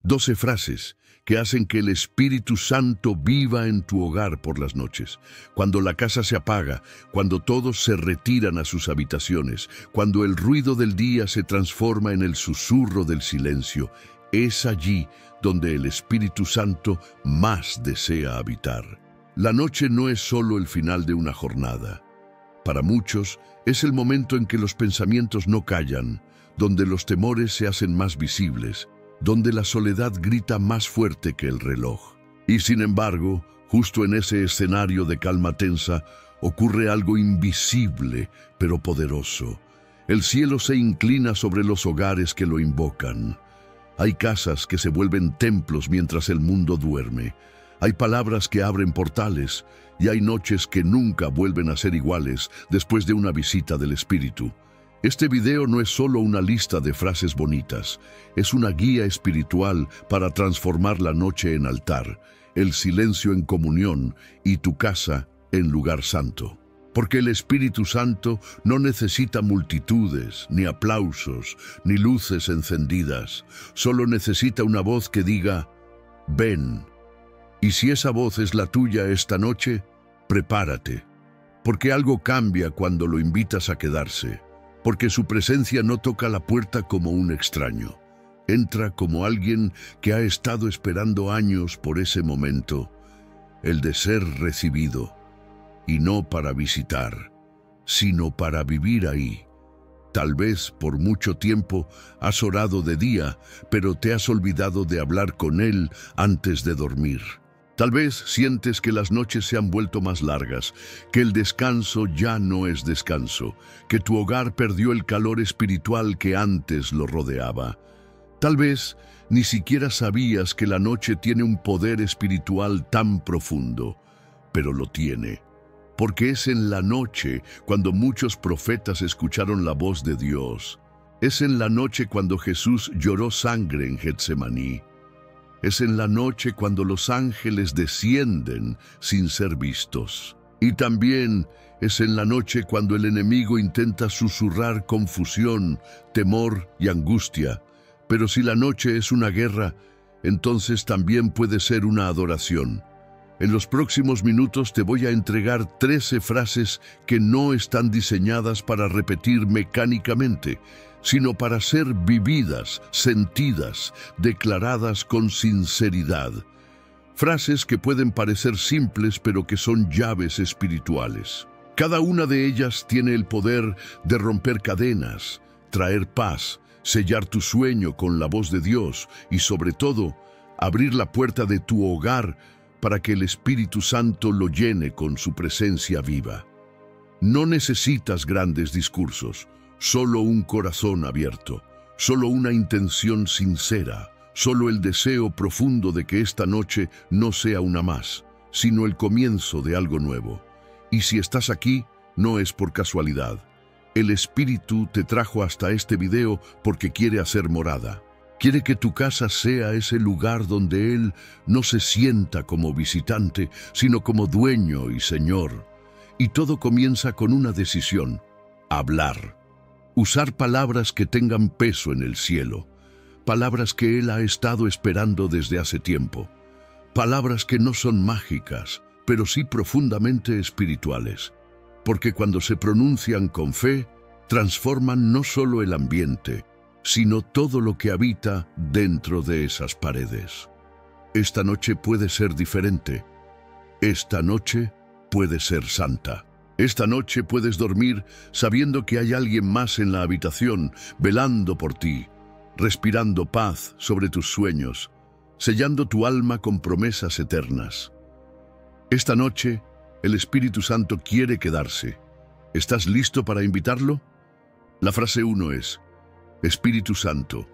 12 frases que hacen que el Espíritu Santo viva en tu hogar por las noches. Cuando la casa se apaga, cuando todos se retiran a sus habitaciones, cuando el ruido del día se transforma en el susurro del silencio, es allí donde el Espíritu Santo más desea habitar. La noche no es solo el final de una jornada. Para muchos, es el momento en que los pensamientos no callan, donde los temores se hacen más visibles, donde la soledad grita más fuerte que el reloj. Y sin embargo, justo en ese escenario de calma tensa, ocurre algo invisible, pero poderoso. El cielo se inclina sobre los hogares que lo invocan. Hay casas que se vuelven templos mientras el mundo duerme. Hay palabras que abren portales, y hay noches que nunca vuelven a ser iguales después de una visita del Espíritu. Este video no es solo una lista de frases bonitas, es una guía espiritual para transformar la noche en altar, el silencio en comunión y tu casa en lugar santo. Porque el Espíritu Santo no necesita multitudes, ni aplausos, ni luces encendidas. Solo necesita una voz que diga, ven. Y si esa voz es la tuya esta noche, prepárate. Porque algo cambia cuando lo invitas a quedarse. Porque su presencia no toca la puerta como un extraño. Entra como alguien que ha estado esperando años por ese momento, el de ser recibido, y no para visitar, sino para vivir ahí. Tal vez por mucho tiempo has orado de día, pero te has olvidado de hablar con Él antes de dormir. Tal vez sientes que las noches se han vuelto más largas, que el descanso ya no es descanso, que tu hogar perdió el calor espiritual que antes lo rodeaba. Tal vez ni siquiera sabías que la noche tiene un poder espiritual tan profundo, pero lo tiene. Porque es en la noche cuando muchos profetas escucharon la voz de Dios. Es en la noche cuando Jesús lloró sangre en Getsemaní. Es en la noche cuando los ángeles descienden sin ser vistos. Y también es en la noche cuando el enemigo intenta susurrar confusión, temor y angustia. Pero si la noche es una guerra, entonces también puede ser una adoración. En los próximos minutos te voy a entregar 13 frases que no están diseñadas para repetir mecánicamente, sino para ser vividas, sentidas, declaradas con sinceridad. Frases que pueden parecer simples, pero que son llaves espirituales. Cada una de ellas tiene el poder de romper cadenas, traer paz, sellar tu sueño con la voz de Dios y, sobre todo, abrir la puerta de tu hogar para que el Espíritu Santo lo llene con su presencia viva. No necesitas grandes discursos. Solo un corazón abierto, solo una intención sincera, solo el deseo profundo de que esta noche no sea una más, sino el comienzo de algo nuevo. Y si estás aquí, no es por casualidad. El Espíritu te trajo hasta este video porque quiere hacer morada. Quiere que tu casa sea ese lugar donde Él no se sienta como visitante, sino como dueño y Señor. Y todo comienza con una decisión: hablar. Usar palabras que tengan peso en el cielo, palabras que Él ha estado esperando desde hace tiempo, palabras que no son mágicas, pero sí profundamente espirituales, porque cuando se pronuncian con fe, transforman no solo el ambiente, sino todo lo que habita dentro de esas paredes. Esta noche puede ser diferente. Esta noche puede ser santa. Esta noche puedes dormir sabiendo que hay alguien más en la habitación, velando por ti, respirando paz sobre tus sueños, sellando tu alma con promesas eternas. Esta noche, el Espíritu Santo quiere quedarse. ¿Estás listo para invitarlo? La frase 1 es: Espíritu Santo,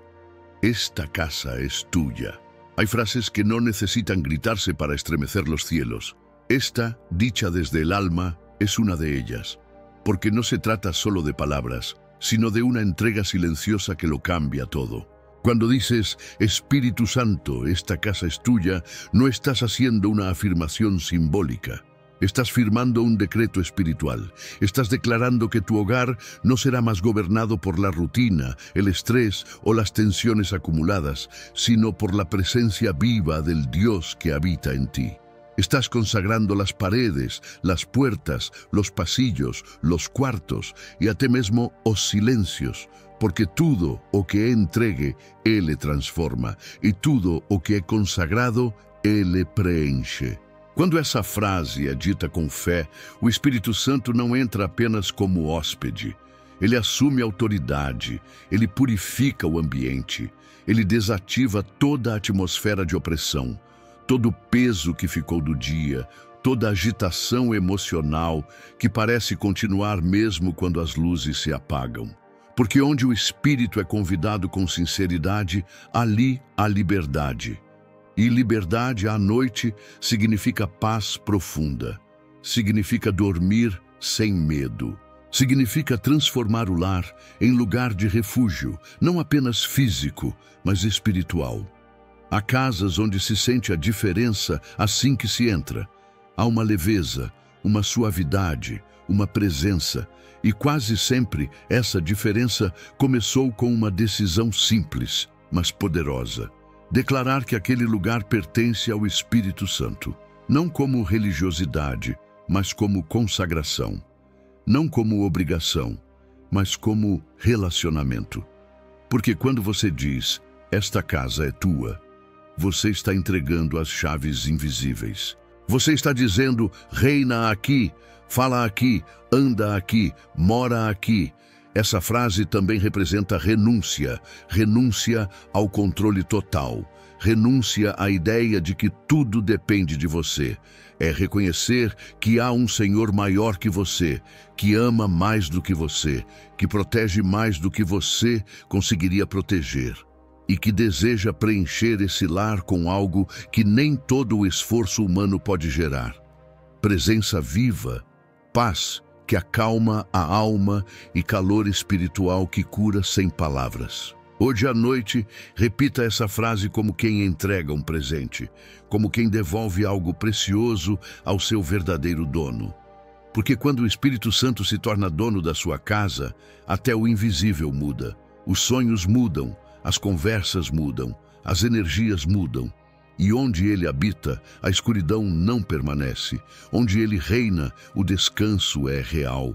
esta casa es tuya. Hay frases que no necesitan gritarse para estremecer los cielos. Esta, dicha desde el alma, es una de ellas, porque no se trata solo de palabras, sino de una entrega silenciosa que lo cambia todo. Cuando dices, Espíritu Santo, esta casa es tuya, no estás haciendo una afirmación simbólica. Estás firmando un decreto espiritual. Estás declarando que tu hogar no será más gobernado por la rutina, el estrés o las tensiones acumuladas, sino por la presencia viva del Dios que habita en ti. Estás consagrando las paredes, las puertas, los pasillos, los cuartos y até mesmo os silencios, porque tudo o que entregue, Ele transforma, e tudo o que é consagrado, Ele preenche. Quando essa frase é dita com fé, o Espírito Santo não entra apenas como hóspede. Ele assume autoridade, ele purifica o ambiente, ele desativa toda a atmosfera de opressão, todo o peso que ficou do dia, toda a agitação emocional que parece continuar mesmo quando as luzes se apagam. Porque onde o Espírito é convidado com sinceridade, ali há liberdade. E liberdade à noite significa paz profunda, significa dormir sem medo, significa transformar o lar em lugar de refúgio, não apenas físico, mas espiritual. Há casas onde se sente a diferença assim que se entra. Há uma leveza, uma suavidade, uma presença, e quase sempre essa diferença começou com uma decisão simples, mas poderosa. Declarar que aquele lugar pertence ao Espírito Santo, não como religiosidade, mas como consagração. Não como obrigação, mas como relacionamento. Porque quando você diz, esta casa é tua, você está entregando as chaves invisíveis. Você está dizendo, reina aqui, fala aqui, anda aqui, mora aqui. Essa frase também representa renúncia, renúncia ao controle total, renúncia à ideia de que tudo depende de você. É reconhecer que há um Senhor maior que você, que ama mais do que você, que protege mais do que você conseguiria proteger, e que deseja preencher esse lar com algo que nem todo o esforço humano pode gerar. Presença viva, paz, que acalma a alma e calor espiritual que cura sem palavras. Hoje à noite, repita essa frase como quem entrega um presente, como quem devolve algo precioso ao seu verdadeiro dono. Porque quando o Espírito Santo se torna dono da sua casa, até o invisível muda. Os sonhos mudam, as conversas mudam, as energias mudam. E onde ele habita, a escuridão não permanece. Onde ele reina, o descanso é real.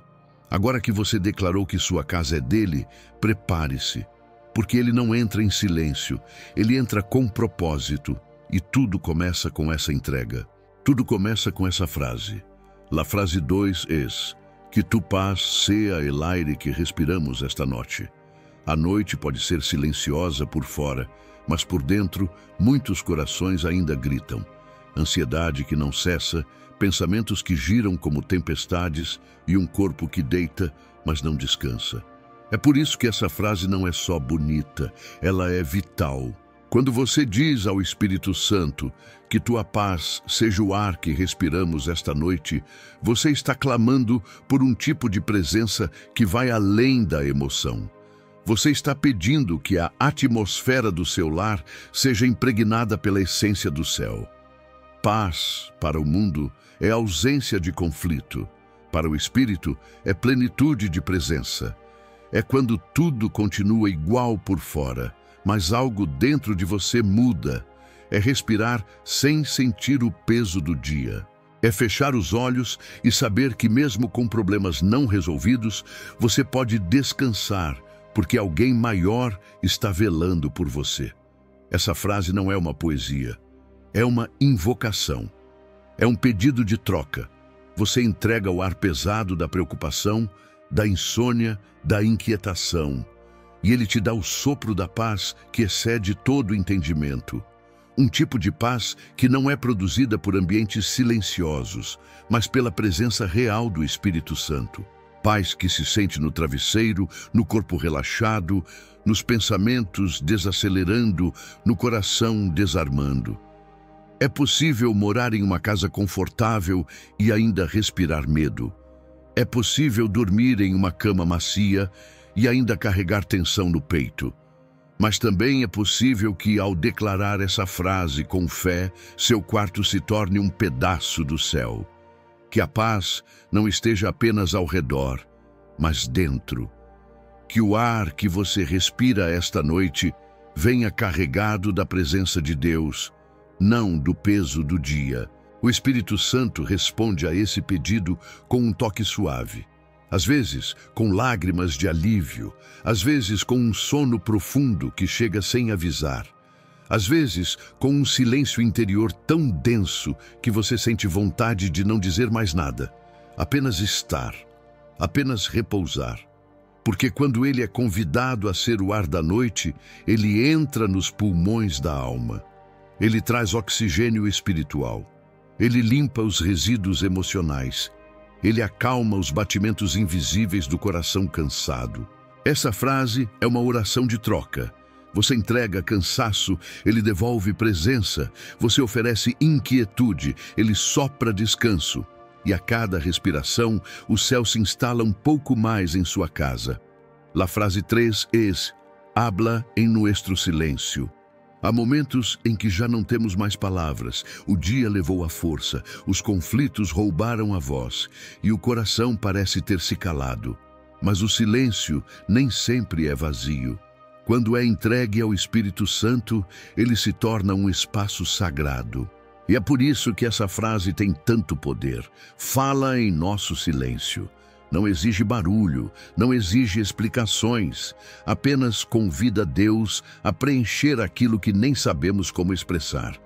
Agora que você declarou que sua casa é dele, prepare-se, porque ele não entra em silêncio, ele entra com propósito. E tudo começa com essa entrega. Tudo começa com essa frase. La frase 2 é: que tu paz sea el aire que respiramos esta noite. A noite pode ser silenciosa por fora, mas por dentro, muitos corações ainda gritam. Ansiedade que não cessa, pensamentos que giram como tempestades e um corpo que deita, mas não descansa. É por isso que essa frase não é só bonita, ela é vital. Quando você diz ao Espírito Santo que tua paz seja o ar que respiramos esta noite, você está clamando por um tipo de presença que vai além da emoção. Você está pedindo que a atmosfera do seu lar seja impregnada pela essência do céu. Paz, para o mundo, é ausência de conflito. Para o Espírito, é plenitude de presença. É quando tudo continua igual por fora, mas algo dentro de você muda. É respirar sem sentir o peso do dia. É fechar os olhos e saber que mesmo com problemas não resolvidos, você pode descansar, porque alguém maior está velando por você. Essa frase não é uma poesia, é uma invocação. É um pedido de troca. Você entrega o ar pesado da preocupação, da insônia, da inquietação, e ele te dá o sopro da paz que excede todo entendimento. Um tipo de paz que não é produzida por ambientes silenciosos, mas pela presença real do Espírito Santo. Paz que se sente no travesseiro, no corpo relaxado, nos pensamentos desacelerando, no coração desarmando. É possível morar em uma casa confortável e ainda respirar medo. É possível dormir em uma cama macia e ainda carregar tensão no peito. Mas também é possível que, ao declarar essa frase com fé, seu quarto se torne um pedaço do céu. Que a paz não esteja apenas ao redor, mas dentro. Que o ar que você respira esta noite venha carregado da presença de Deus, não do peso do dia. O Espírito Santo responde a esse pedido com um toque suave. Às vezes, com lágrimas de alívio. Às vezes, com um sono profundo que chega sem avisar. Às vezes, com um silêncio interior tão denso que você sente vontade de não dizer mais nada. Apenas estar. Apenas repousar. Porque quando ele é convidado a ser o ar da noite, ele entra nos pulmões da alma. Ele traz oxigênio espiritual. Ele limpa os resíduos emocionais. Ele acalma os batimentos invisíveis do coração cansado. Essa frase é uma oração de troca. Você entrega cansaço, ele devolve presença. Você oferece inquietude, ele sopra descanso. E a cada respiração, o céu se instala um pouco mais em sua casa. La frase 3 es: habla em nuestro silêncio. Há momentos em que já não temos mais palavras. O dia levou a força, os conflitos roubaram a voz e o coração parece ter se calado. Mas o silêncio nem sempre é vazio. Quando é entregue ao Espírito Santo, ele se torna um espaço sagrado. E é por isso que essa frase tem tanto poder. Fala em nosso silêncio. Não exige barulho, não exige explicações. Apenas convida Deus a preencher aquilo que nem sabemos como expressar.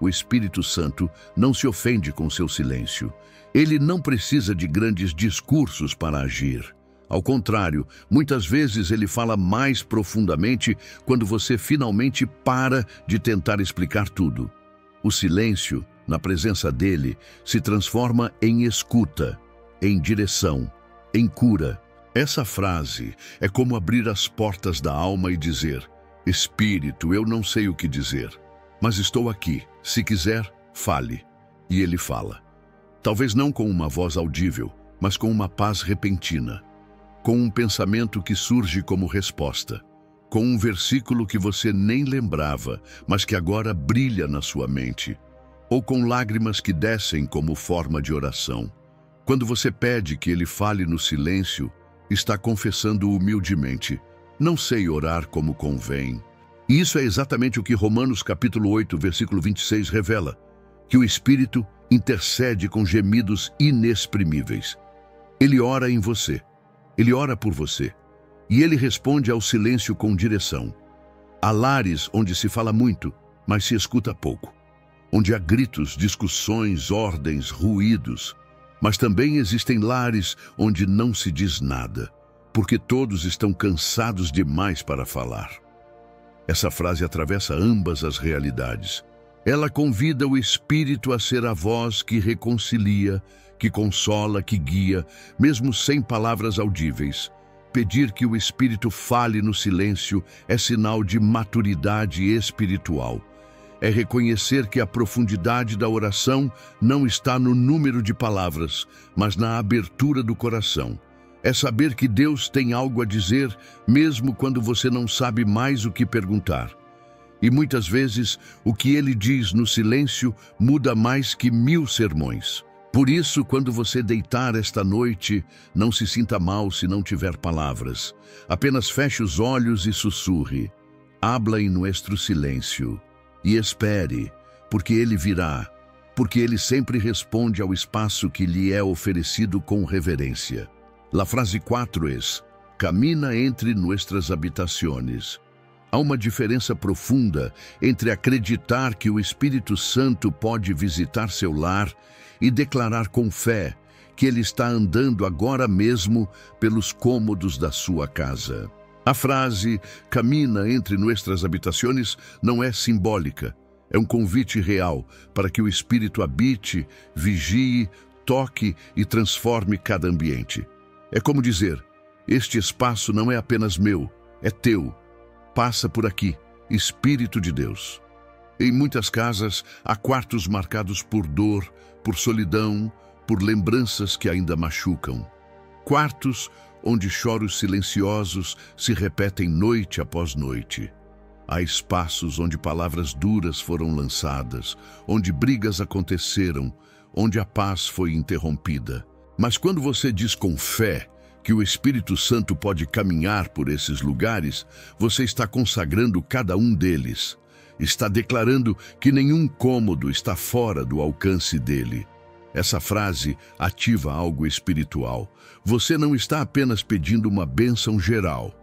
O Espírito Santo não se ofende com seu silêncio. Ele não precisa de grandes discursos para agir. Ao contrário, muitas vezes ele fala mais profundamente quando você finalmente para de tentar explicar tudo. O silêncio, na presença dele, se transforma em escuta, em direção, em cura. Essa frase é como abrir as portas da alma e dizer: Espírito, eu não sei o que dizer, mas estou aqui. Se quiser, fale. E ele fala. Talvez não com uma voz audível, mas com uma paz repentina. Com um pensamento que surge como resposta. Com um versículo que você nem lembrava, mas que agora brilha na sua mente. Ou com lágrimas que descem como forma de oração. Quando você pede que ele fale no silêncio, está confessando humildemente: não sei orar como convém. E isso é exatamente o que Romanos capítulo 8, versículo 26 revela, que o Espírito intercede com gemidos inexprimíveis. Ele ora em você, ele ora por você. E ele responde ao silêncio com direção. Há lares onde se fala muito, mas se escuta pouco. Onde há gritos, discussões, ordens, ruídos. Mas também existem lares onde não se diz nada, porque todos estão cansados demais para falar. Essa frase atravessa ambas as realidades. Ela convida o Espírito a ser a voz que reconcilia, que consola, que guia, mesmo sem palavras audíveis. Pedir que o Espírito fale no silêncio é sinal de maturidade espiritual. É reconhecer que a profundidade da oração não está no número de palavras, mas na abertura do coração. É saber que Deus tem algo a dizer, mesmo quando você não sabe mais o que perguntar. E muitas vezes, o que ele diz no silêncio muda mais que 1000 sermões. Por isso, quando você deitar esta noite, não se sinta mal se não tiver palavras. Apenas feche os olhos e sussurre: habla em nuestro silêncio. E espere, porque ele virá, porque ele sempre responde ao espaço que lhe é oferecido com reverência. La frase 4 es: camina entre nuestras habitaciones. Há uma diferença profunda entre acreditar que o Espírito Santo pode visitar seu lar e declarar com fé que ele está andando agora mesmo pelos cômodos da sua casa. A frase "camina entre nuestras habitaciones" não é simbólica, é um convite real para que o Espírito habite, vigie, toque e transforme cada ambiente. É como dizer: este espaço não é apenas meu, é teu. Passa por aqui, Espírito de Deus. Em muitas casas, há quartos marcados por dor, por solidão, por lembranças que ainda machucam. Quartos onde choros silenciosos se repetem noite após noite. Há espaços onde palavras duras foram lançadas, onde brigas aconteceram, onde a paz foi interrompida. Mas quando você diz com fé que o Espírito Santo pode caminhar por esses lugares, você está consagrando cada um deles. Está declarando que nenhum cômodo está fora do alcance dele. Essa frase ativa algo espiritual. Você não está apenas pedindo uma bênção geral.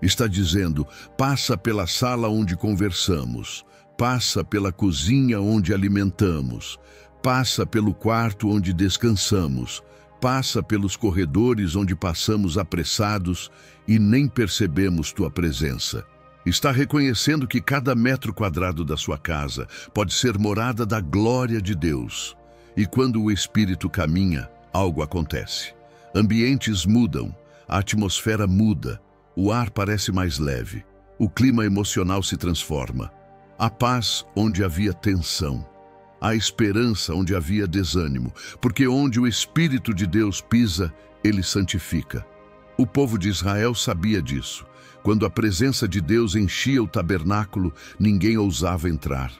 Está dizendo, passa pela sala onde conversamos, passa pela cozinha onde alimentamos, passa pelo quarto onde descansamos, passa pelos corredores onde passamos apressados e nem percebemos tua presença. Está reconhecendo que cada metro quadrado da sua casa pode ser morada da glória de Deus. E quando o Espírito caminha, algo acontece. Ambientes mudam, a atmosfera muda, o ar parece mais leve, o clima emocional se transforma. Há paz onde havia tensão, há esperança onde havia desânimo, porque onde o Espírito de Deus pisa, ele santifica. O povo de Israel sabia disso. Quando a presença de Deus enchia o tabernáculo, ninguém ousava entrar.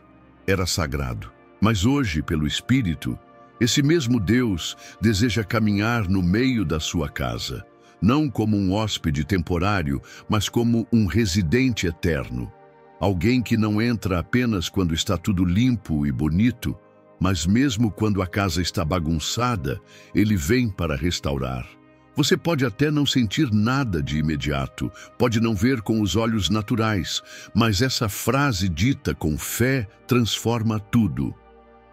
Era sagrado. Mas hoje, pelo Espírito, esse mesmo Deus deseja caminhar no meio da sua casa, não como um hóspede temporário, mas como um residente eterno. Alguém que não entra apenas quando está tudo limpo e bonito, mas mesmo quando a casa está bagunçada, ele vem para restaurar. Você pode até não sentir nada de imediato, pode não ver com os olhos naturais, mas essa frase dita com fé transforma tudo.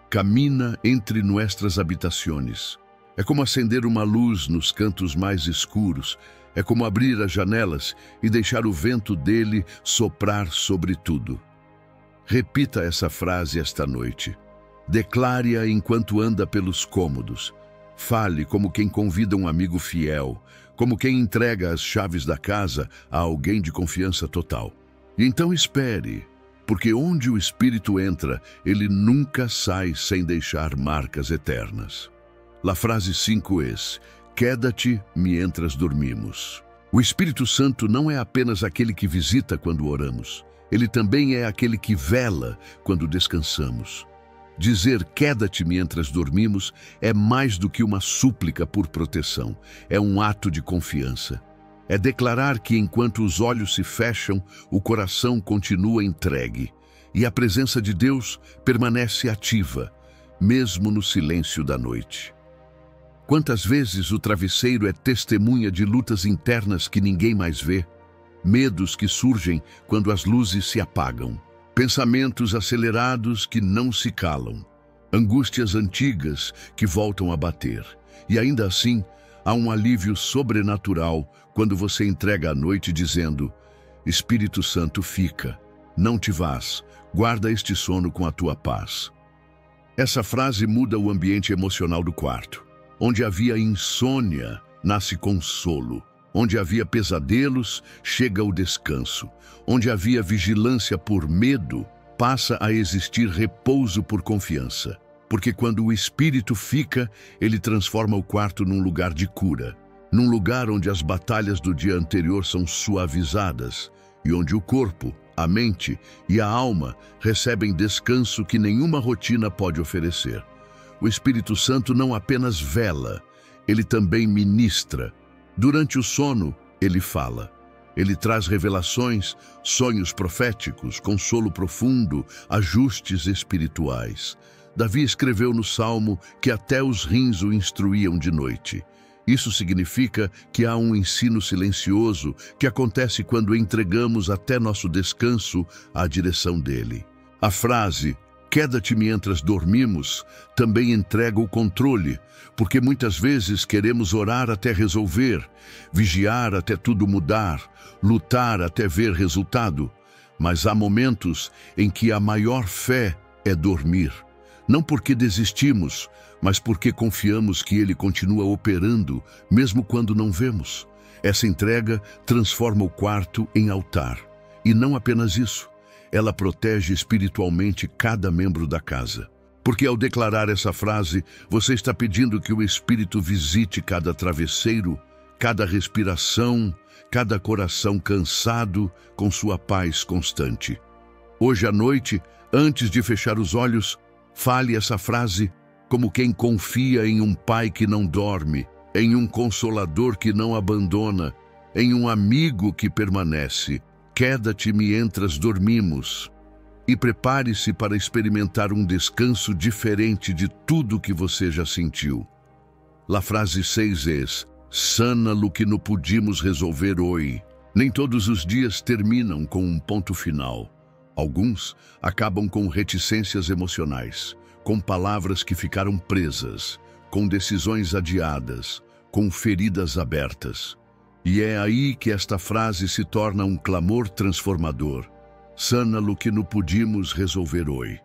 Camina entre nuestras habitações. É como acender uma luz nos cantos mais escuros, é como abrir as janelas e deixar o vento dele soprar sobre tudo. Repita essa frase esta noite. Declare-a enquanto anda pelos cômodos. Fale como quem convida um amigo fiel, como quem entrega as chaves da casa a alguém de confiança total. E então espere, porque onde o Espírito entra, ele nunca sai sem deixar marcas eternas. La frase 5 é: queda-te mientras dormimos. O Espírito Santo não é apenas aquele que visita quando oramos, ele também é aquele que vela quando descansamos. Dizer queda-te mientras dormimos é mais do que uma súplica por proteção, é um ato de confiança. É declarar que enquanto os olhos se fecham, o coração continua entregue e a presença de Deus permanece ativa, mesmo no silêncio da noite. Quantas vezes o travesseiro é testemunha de lutas internas que ninguém mais vê, medos que surgem quando as luzes se apagam, pensamentos acelerados que não se calam, angústias antigas que voltam a bater. E ainda assim, há um alívio sobrenatural quando você entrega a noite dizendo: Espírito Santo, fica, não te vás, guarda este sono com a tua paz. Essa frase muda o ambiente emocional do quarto. Onde havia insônia, nasce consolo. Onde havia pesadelos, chega o descanso. Onde havia vigilância por medo, passa a existir repouso por confiança. Porque quando o Espírito fica, ele transforma o quarto num lugar de cura. Num lugar onde as batalhas do dia anterior são suavizadas e onde o corpo, a mente e a alma recebem descanso que nenhuma rotina pode oferecer. O Espírito Santo não apenas vela, ele também ministra. Durante o sono, ele fala. Ele traz revelações, sonhos proféticos, consolo profundo, ajustes espirituais. Davi escreveu no Salmo que até os rins o instruíam de noite. Isso significa que há um ensino silencioso que acontece quando entregamos até nosso descanso à direção dele. A frase queda-te mientras dormimos também entrega o controle, porque muitas vezes queremos orar até resolver, vigiar até tudo mudar, lutar até ver resultado. Mas há momentos em que a maior fé é dormir. Não porque desistimos, mas porque confiamos que ele continua operando, mesmo quando não vemos. Essa entrega transforma o quarto em altar. E não apenas isso. Ela protege espiritualmente cada membro da casa. Porque ao declarar essa frase, você está pedindo que o Espírito visite cada travesseiro, cada respiração, cada coração cansado com sua paz constante. Hoje à noite, antes de fechar os olhos, fale essa frase: como quem confia em um pai que não dorme, em um consolador que não abandona, em um amigo que permanece. Queda-te mientras dormimos e prepare-se para experimentar um descanso diferente de tudo que você já sentiu. La frase 6 é: sana-lo que não pudimos resolver hoje. Nem todos os dias terminam com um ponto final. Alguns acabam com reticências emocionais, com palavras que ficaram presas, com decisões adiadas, com feridas abertas. E é aí que esta frase se torna um clamor transformador. Sana-lo que não pudimos resolver hoje.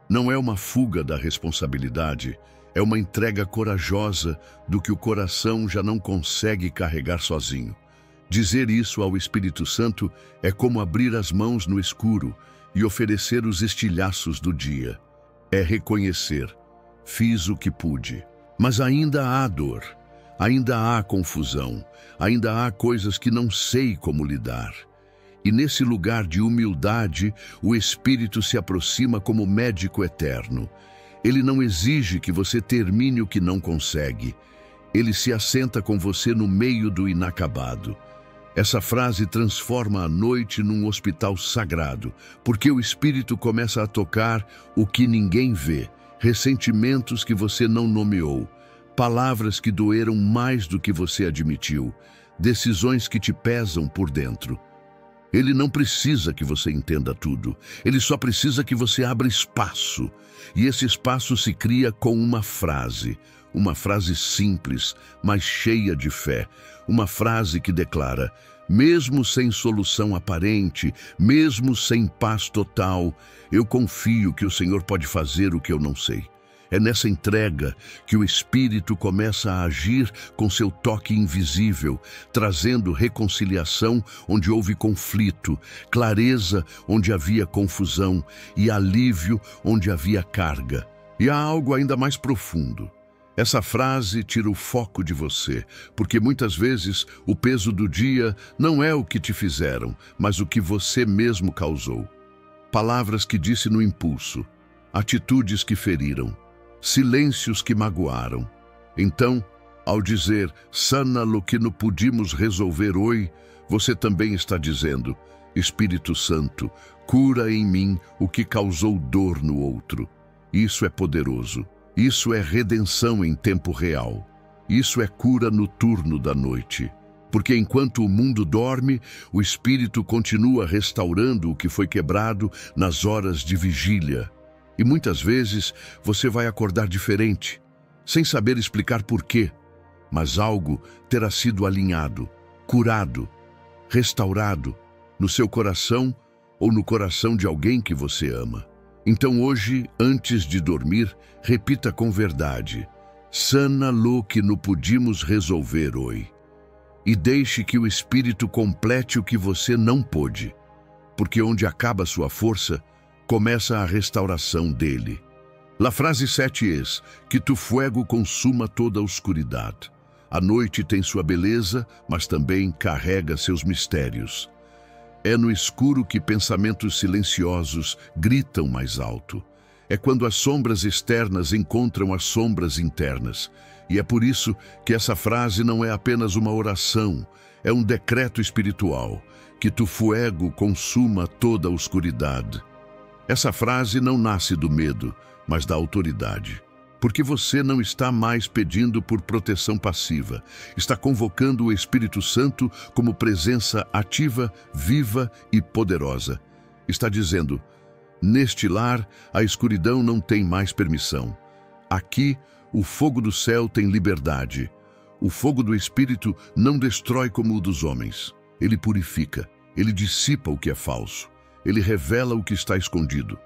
Não é uma fuga da responsabilidade, é uma entrega corajosa do que o coração já não consegue carregar sozinho. Dizer isso ao Espírito Santo é como abrir as mãos no escuro e oferecer os estilhaços do dia. É reconhecer: fiz o que pude, mas ainda há dor, ainda há confusão, ainda há coisas que não sei como lidar. E nesse lugar de humildade, o Espírito se aproxima como médico eterno. Ele não exige que você termine o que não consegue. Ele se assenta com você no meio do inacabado. Essa frase transforma a noite num hospital sagrado, porque o Espírito começa a tocar o que ninguém vê, ressentimentos que você não nomeou, palavras que doeram mais do que você admitiu, decisões que te pesam por dentro. Ele não precisa que você entenda tudo, ele só precisa que você abra espaço. E esse espaço se cria com uma frase simples, mas cheia de fé. Uma frase que declara: mesmo sem solução aparente, mesmo sem paz total, eu confio que o Senhor pode fazer o que eu não sei. É nessa entrega que o Espírito começa a agir com seu toque invisível, trazendo reconciliação onde houve conflito, clareza onde havia confusão e alívio onde havia carga. E há algo ainda mais profundo. Essa frase tira o foco de você, porque muitas vezes o peso do dia não é o que te fizeram, mas o que você mesmo causou. Palavras que disse no impulso, atitudes que feriram, silêncios que magoaram. Então, ao dizer sana-lo que não pudimos resolver hoje, você também está dizendo: Espírito Santo, cura em mim o que causou dor no outro. Isso é poderoso. Isso é redenção em tempo real. Isso é cura no turno da noite. Porque enquanto o mundo dorme, o Espírito continua restaurando o que foi quebrado nas horas de vigília. E muitas vezes você vai acordar diferente, sem saber explicar por quê, mas algo terá sido alinhado, curado, restaurado no seu coração ou no coração de alguém que você ama. Então hoje, antes de dormir, repita com verdade: sana-lo que não pudimos resolver hoje. E deixe que o Espírito complete o que você não pôde, porque onde acaba sua força, começa a restauração dele. La frase 7 é: que tu fuego consuma toda a oscuridade. A noite tem sua beleza, mas também carrega seus mistérios. É no escuro que pensamentos silenciosos gritam mais alto. É quando as sombras externas encontram as sombras internas. E é por isso que essa frase não é apenas uma oração, é um decreto espiritual: que tu fuego consuma toda a oscuridade. Essa frase não nasce do medo, mas da autoridade. Porque você não está mais pedindo por proteção passiva, está convocando o Espírito Santo como presença ativa, viva e poderosa. Está dizendo: neste lar, a escuridão não tem mais permissão. Aqui, o fogo do céu tem liberdade. O fogo do Espírito não destrói como o dos homens. Ele purifica, ele dissipa o que é falso. Ele revela o que está escondido.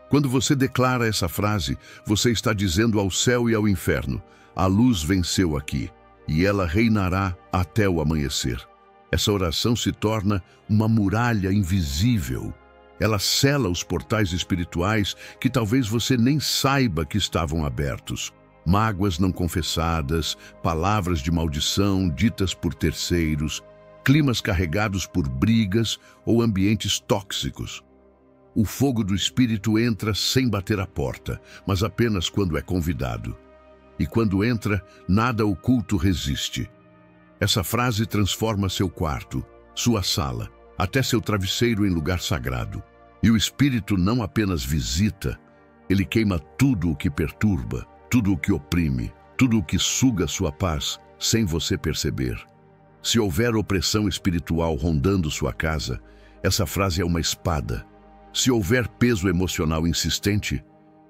Quando você declara essa frase, você está dizendo ao céu e ao inferno: a luz venceu aqui, e ela reinará até o amanhecer. Essa oração se torna uma muralha invisível. Ela sela os portais espirituais que talvez você nem saiba que estavam abertos. Mágoas não confessadas, palavras de maldição ditas por terceiros, climas carregados por brigas ou ambientes tóxicos. O fogo do Espírito entra sem bater a porta, mas apenas quando é convidado. E quando entra, nada oculto resiste. Essa frase transforma seu quarto, sua sala, até seu travesseiro em lugar sagrado. E o Espírito não apenas visita, ele queima tudo o que perturba, tudo o que oprime, tudo o que suga sua paz, sem você perceber. Se houver opressão espiritual rondando sua casa, essa frase é uma espada. Se houver peso emocional insistente,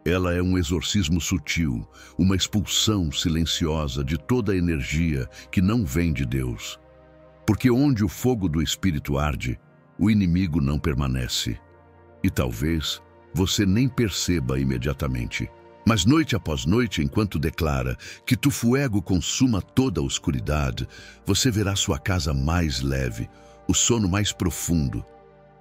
ela é um exorcismo sutil, uma expulsão silenciosa de toda a energia que não vem de Deus. Porque onde o fogo do Espírito arde, o inimigo não permanece. E talvez você nem perceba imediatamente. Mas noite após noite, enquanto declara que tu fuego consuma toda a oscuridade, você verá sua casa mais leve, o sono mais profundo,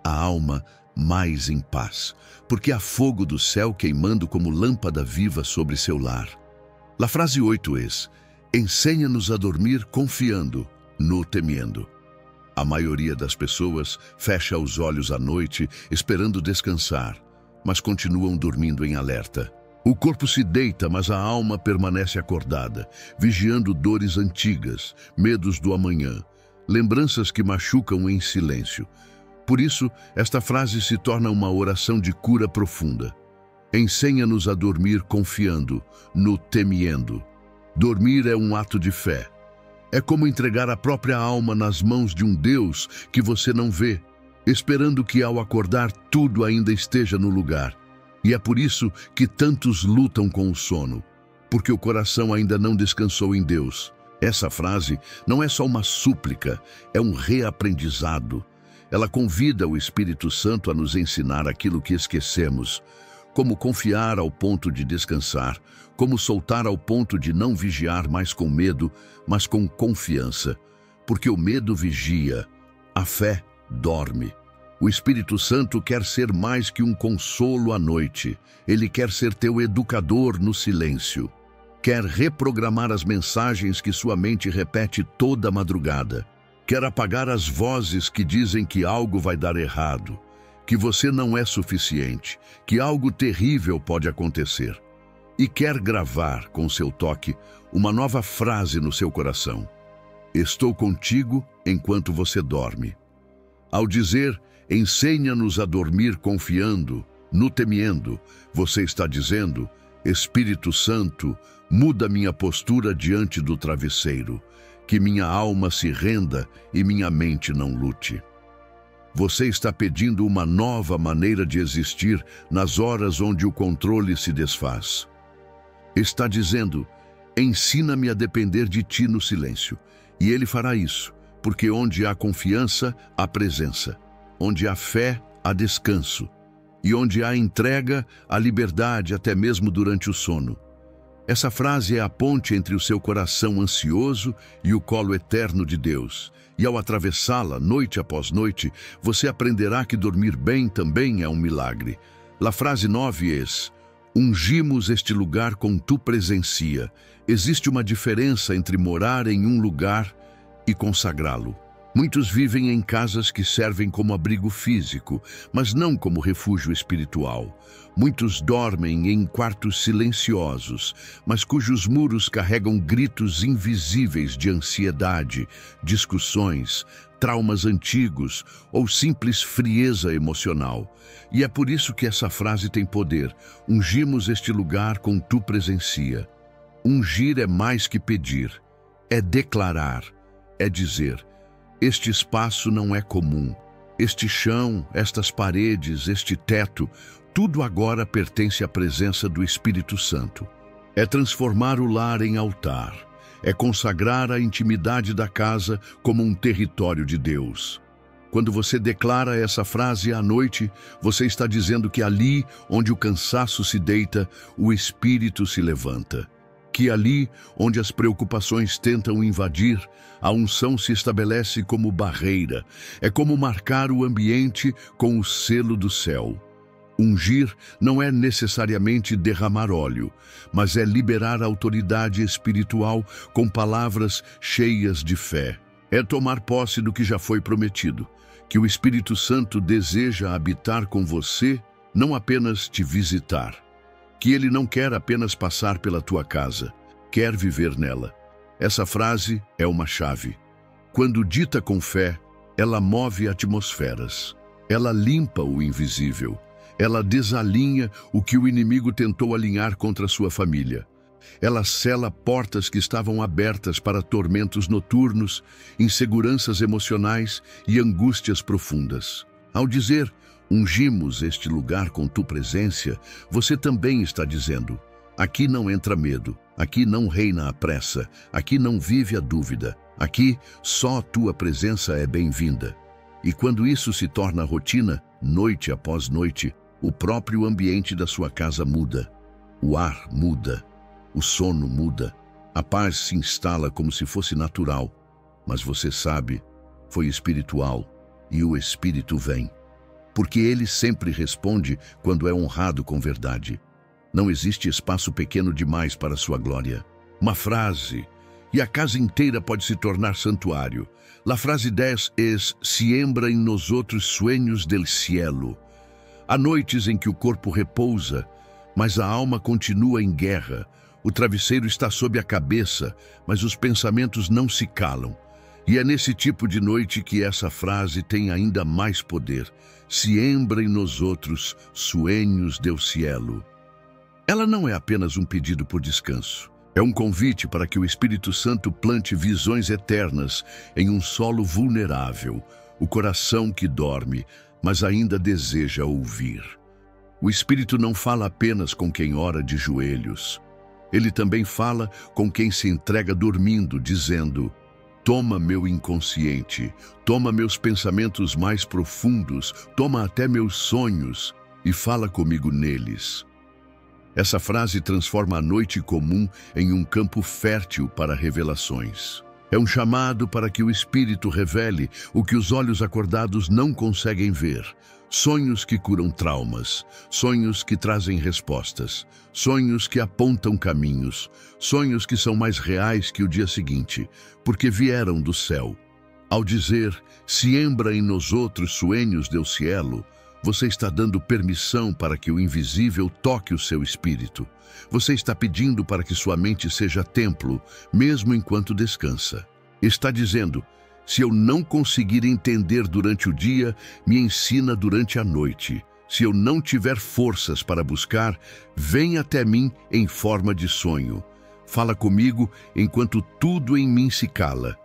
a alma mais em paz, porque há fogo do céu queimando como lâmpada viva sobre seu lar. A frase 8 é: ensina-nos a dormir confiando, no temendo. A maioria das pessoas fecha os olhos à noite esperando descansar, mas continuam dormindo em alerta. O corpo se deita, mas a alma permanece acordada, vigiando dores antigas, medos do amanhã, lembranças que machucam em silêncio. Por isso, esta frase se torna uma oração de cura profunda. Ensina-nos a dormir confiando, no temendo. Dormir é um ato de fé. É como entregar a própria alma nas mãos de um Deus que você não vê, esperando que ao acordar tudo ainda esteja no lugar. E é por isso que tantos lutam com o sono, porque o coração ainda não descansou em Deus. Essa frase não é só uma súplica, é um reaprendizado. Ela convida o Espírito Santo a nos ensinar aquilo que esquecemos, como confiar ao ponto de descansar, como soltar ao ponto de não vigiar mais com medo, mas com confiança, porque o medo vigia, a fé dorme. O Espírito Santo quer ser mais que um consolo à noite. Ele quer ser teu educador no silêncio. Quer reprogramar as mensagens que sua mente repete toda madrugada. Quer apagar as vozes que dizem que algo vai dar errado, que você não é suficiente, que algo terrível pode acontecer. E quer gravar com seu toque uma nova frase no seu coração: estou contigo enquanto você dorme. Ao dizer ensina-nos a dormir confiando, no temendo, você está dizendo: Espírito Santo, muda minha postura diante do travesseiro, que minha alma se renda e minha mente não lute. Você está pedindo uma nova maneira de existir nas horas onde o controle se desfaz. Está dizendo: ensina-me a depender de ti no silêncio, e ele fará isso, porque onde há confiança, há presença. Onde há fé, há descanso. E onde há entrega, há liberdade até mesmo durante o sono. Essa frase é a ponte entre o seu coração ansioso e o colo eterno de Deus. E ao atravessá-la, noite após noite, você aprenderá que dormir bem também é um milagre. A frase 9 é: ungimos este lugar com tu presencia. Existe uma diferença entre morar em um lugar e consagrá-lo. Muitos vivem em casas que servem como abrigo físico, mas não como refúgio espiritual. Muitos dormem em quartos silenciosos, mas cujos muros carregam gritos invisíveis de ansiedade, discussões, traumas antigos ou simples frieza emocional. E é por isso que essa frase tem poder: ungimos este lugar com tu presencia. Ungir é mais que pedir, é declarar, é dizer: este espaço não é comum. Este chão, estas paredes, este teto, tudo agora pertence à presença do Espírito Santo. É transformar o lar em altar. É consagrar a intimidade da casa como um território de Deus. Quando você declara essa frase à noite, você está dizendo que ali, onde o cansaço se deita, o Espírito se levanta. Que ali, onde as preocupações tentam invadir, a unção se estabelece como barreira. É como marcar o ambiente com o selo do céu. Ungir não é necessariamente derramar óleo, mas é liberar a autoridade espiritual com palavras cheias de fé. É tomar posse do que já foi prometido, que o Espírito Santo deseja habitar com você não apenas te visitar, que Ele não quer apenas passar pela tua casa, quer viver nela. Essa frase é uma chave. Quando dita com fé, ela move atmosferas. Ela limpa o invisível. Ela desalinha o que o inimigo tentou alinhar contra sua família. Ela sela portas que estavam abertas para tormentos noturnos, inseguranças emocionais e angústias profundas. Ao dizer, ungimos este lugar com tua presença, você também está dizendo, aqui não entra medo, aqui não reina a pressa, aqui não vive a dúvida, aqui só a tua presença é bem-vinda. E quando isso se torna rotina, noite após noite, o próprio ambiente da sua casa muda. O ar muda. O sono muda, a paz se instala como se fosse natural, mas você sabe, foi espiritual e o Espírito vem, porque ele sempre responde quando é honrado com verdade. Não existe espaço pequeno demais para sua glória. Uma frase, e a casa inteira pode se tornar santuário. La frase 10 es, siembra em nosotros sueños del cielo. Há noites em que o corpo repousa, mas a alma continua em guerra. O travesseiro está sob a cabeça, mas os pensamentos não se calam. E é nesse tipo de noite que essa frase tem ainda mais poder. Siembra em nosotros sueños del cielo. Ela não é apenas um pedido por descanso. É um convite para que o Espírito Santo plante visões eternas em um solo vulnerável, o coração que dorme, mas ainda deseja ouvir. O Espírito não fala apenas com quem ora de joelhos. Ele também fala com quem se entrega dormindo, dizendo, toma meu inconsciente, toma meus pensamentos mais profundos, toma até meus sonhos e fala comigo neles. Essa frase transforma a noite comum em um campo fértil para revelações. É um chamado para que o Espírito revele o que os olhos acordados não conseguem ver. Sonhos que curam traumas, sonhos que trazem respostas, sonhos que apontam caminhos, sonhos que são mais reais que o dia seguinte, porque vieram do céu. Ao dizer, siembra em nosotros sueños del cielo, você está dando permissão para que o invisível toque o seu espírito. Você está pedindo para que sua mente seja templo, mesmo enquanto descansa. Está dizendo, se eu não conseguir entender durante o dia, me ensina durante a noite. Se eu não tiver forças para buscar, vem até mim em forma de sonho. Fala comigo enquanto tudo em mim se cala.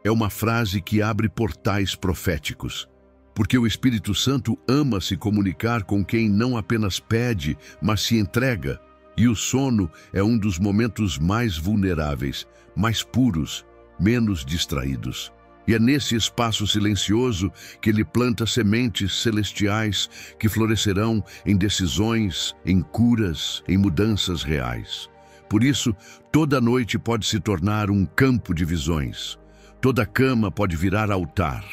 É uma frase que abre portais proféticos, porque o Espírito Santo ama se comunicar com quem não apenas pede, mas se entrega. E o sono é um dos momentos mais vulneráveis, mais puros, menos distraídos. E é nesse espaço silencioso que ele planta sementes celestiais que florescerão em decisões, em curas, em mudanças reais. Por isso, toda noite pode se tornar um campo de visões. Toda cama pode virar altar.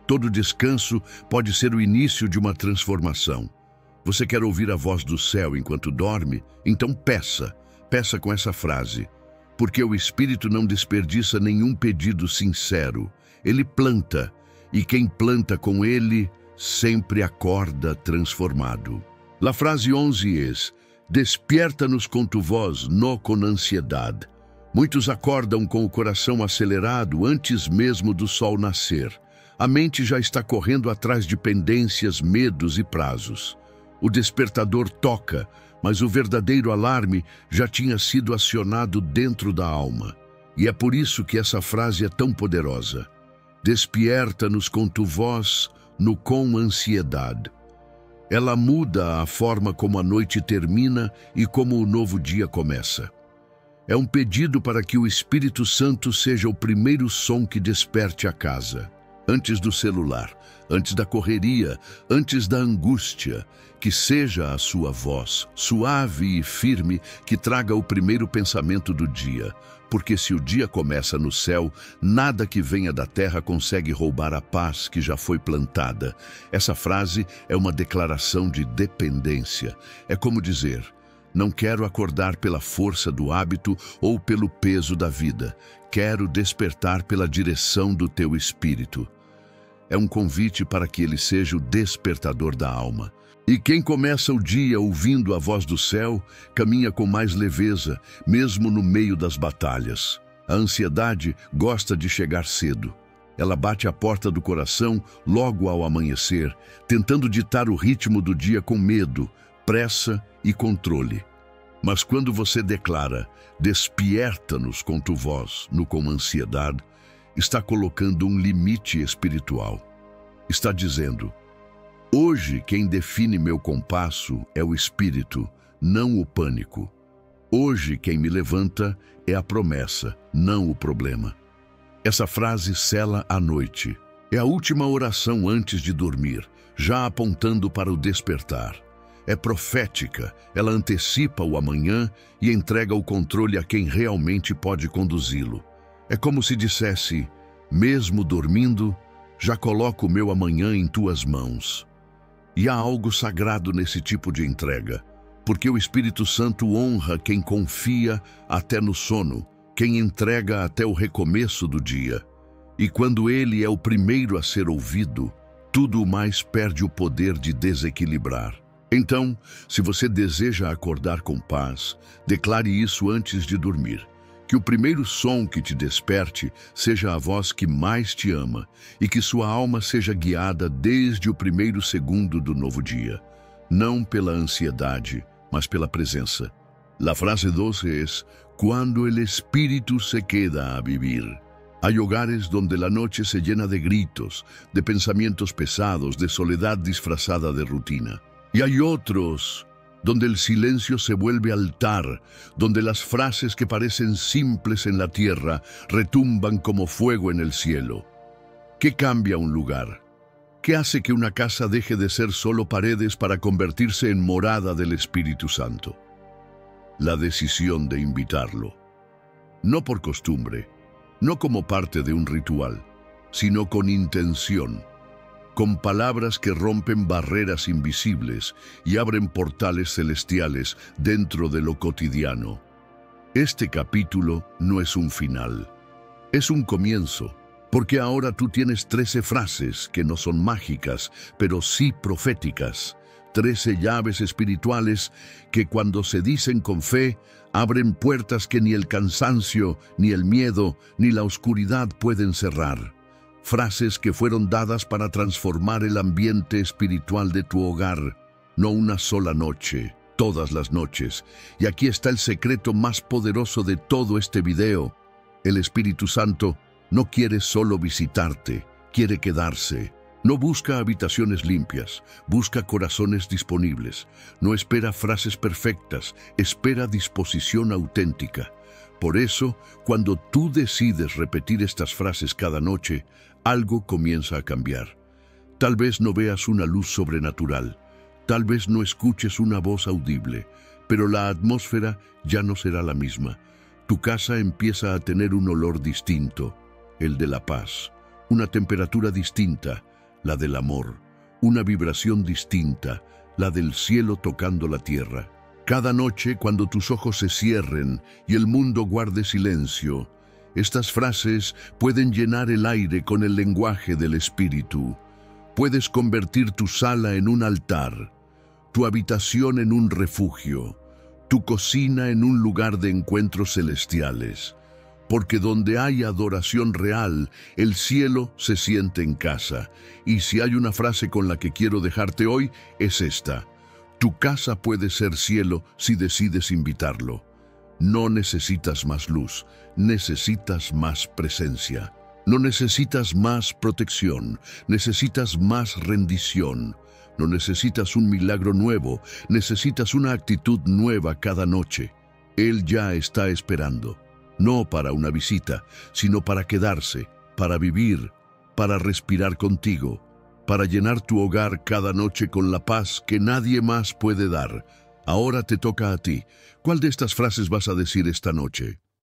Todo descanso pode ser o início de uma transformação. Você quer ouvir a voz do céu enquanto dorme? Então peça com essa frase. Porque o Espírito não desperdiça nenhum pedido sincero. Ele planta, e quem planta com ele sempre acorda transformado. La frase 11 es, despierta-nos com tu voz, no com ansiedade. Muitos acordam com o coração acelerado antes mesmo do sol nascer. A mente já está correndo atrás de pendências, medos e prazos. O despertador toca, mas o verdadeiro alarme já tinha sido acionado dentro da alma. E é por isso que essa frase é tão poderosa. Despierta-nos com tu voz, no com ansiedade. Ela muda a forma como a noite termina e como o novo dia começa. É um pedido para que o Espírito Santo seja o primeiro som que desperte a casa. Antes do celular, antes da correria, antes da angústia, que seja a sua voz, suave e firme, que traga o primeiro pensamento do dia. Porque se o dia começa no céu, nada que venha da terra consegue roubar a paz que já foi plantada. Essa frase é uma declaração de dependência. É como dizer, não quero acordar pela força do hábito ou pelo peso da vida. Quero despertar pela direção do teu espírito. É um convite para que ele seja o despertador da alma. E quem começa o dia ouvindo a voz do céu, caminha com mais leveza, mesmo no meio das batalhas. A ansiedade gosta de chegar cedo. Ela bate à porta do coração logo ao amanhecer, tentando ditar o ritmo do dia com medo, pressa e controle. Mas quando você declara, despierta-nos com tu voz, no com ansiedade, está colocando um limite espiritual. Está dizendo, hoje quem define meu compasso é o Espírito, não o pânico. Hoje quem me levanta é a promessa, não o problema. Essa frase sela a noite. É a última oração antes de dormir, já apontando para o despertar. É profética, ela antecipa o amanhã e entrega o controle a quem realmente pode conduzi-lo. É como se dissesse, mesmo dormindo, já coloco o meu amanhã em tuas mãos. E há algo sagrado nesse tipo de entrega, porque o Espírito Santo honra quem confia até no sono, quem entrega até o recomeço do dia. E quando ele é o primeiro a ser ouvido, tudo mais perde o poder de desequilibrar. Então, se você deseja acordar com paz, declare isso antes de dormir. Que o primeiro som que te desperte seja a voz que mais te ama e que sua alma seja guiada desde o primeiro segundo do novo dia. Não pela ansiedade, mas pela presença. La frase 12 es, cuando el espíritu se queda a vivir. Hay hogares donde la noche se llena de gritos, de pensamientos pesados, de soledad disfrazada de rutina. Y hay otros donde el silencio se vuelve altar, donde las frases que parecen simples en la tierra retumban como fuego en el cielo. ¿Qué cambia un lugar? ¿Qué hace que una casa deje de ser solo paredes para convertirse en morada del Espíritu Santo? La decisión de invitarlo. No por costumbre, no como parte de un ritual, sino con intención. Con palabras que rompen barreras invisibles y abren portales celestiales dentro de lo cotidiano. Este capítulo no es un final, es un comienzo, porque ahora tú tienes 13 frases que no son mágicas, pero sí proféticas, 13 llaves espirituales que cuando se dicen con fe, abren puertas que ni el cansancio, ni el miedo, ni la oscuridad pueden cerrar. Frases que fueron dadas para transformar el ambiente espiritual de tu hogar, no una sola noche, todas las noches. Y aquí está el secreto más poderoso de todo este video. El Espíritu Santo no quiere solo visitarte, quiere quedarse. No busca habitaciones limpias, busca corazones disponibles. No espera frases perfectas, espera disposición auténtica. Por eso, cuando tú decides repetir estas frases cada noche, algo comienza a cambiar. Tal vez no veas una luz sobrenatural, tal vez no escuches una voz audible, pero la atmósfera ya no será la misma. Tu casa empieza a tener un olor distinto, el de la paz, una temperatura distinta, la del amor, una vibración distinta, la del cielo tocando la tierra. Cada noche, cuando tus ojos se cierren y el mundo guarde silencio, estas frases pueden llenar el aire con el lenguaje del Espíritu. Puedes convertir tu sala en un altar, tu habitación en un refugio, tu cocina en un lugar de encuentros celestiales. Porque donde hay adoración real, el cielo se siente en casa. Y si hay una frase con la que quiero dejarte hoy, es esta. Tu casa puede ser cielo si decides invitarlo. No necesitas más luz, necesitas más presencia. No necesitas más protección, necesitas más rendición. No necesitas un milagro nuevo, necesitas una actitud nueva cada noche. Él ya está esperando, no para una visita, sino para quedarse, para vivir, para respirar contigo, para llenar tu hogar cada noche con la paz que nadie más puede dar. Ahora te toca a ti. ¿Cuál de estas frases vas a decir esta noche?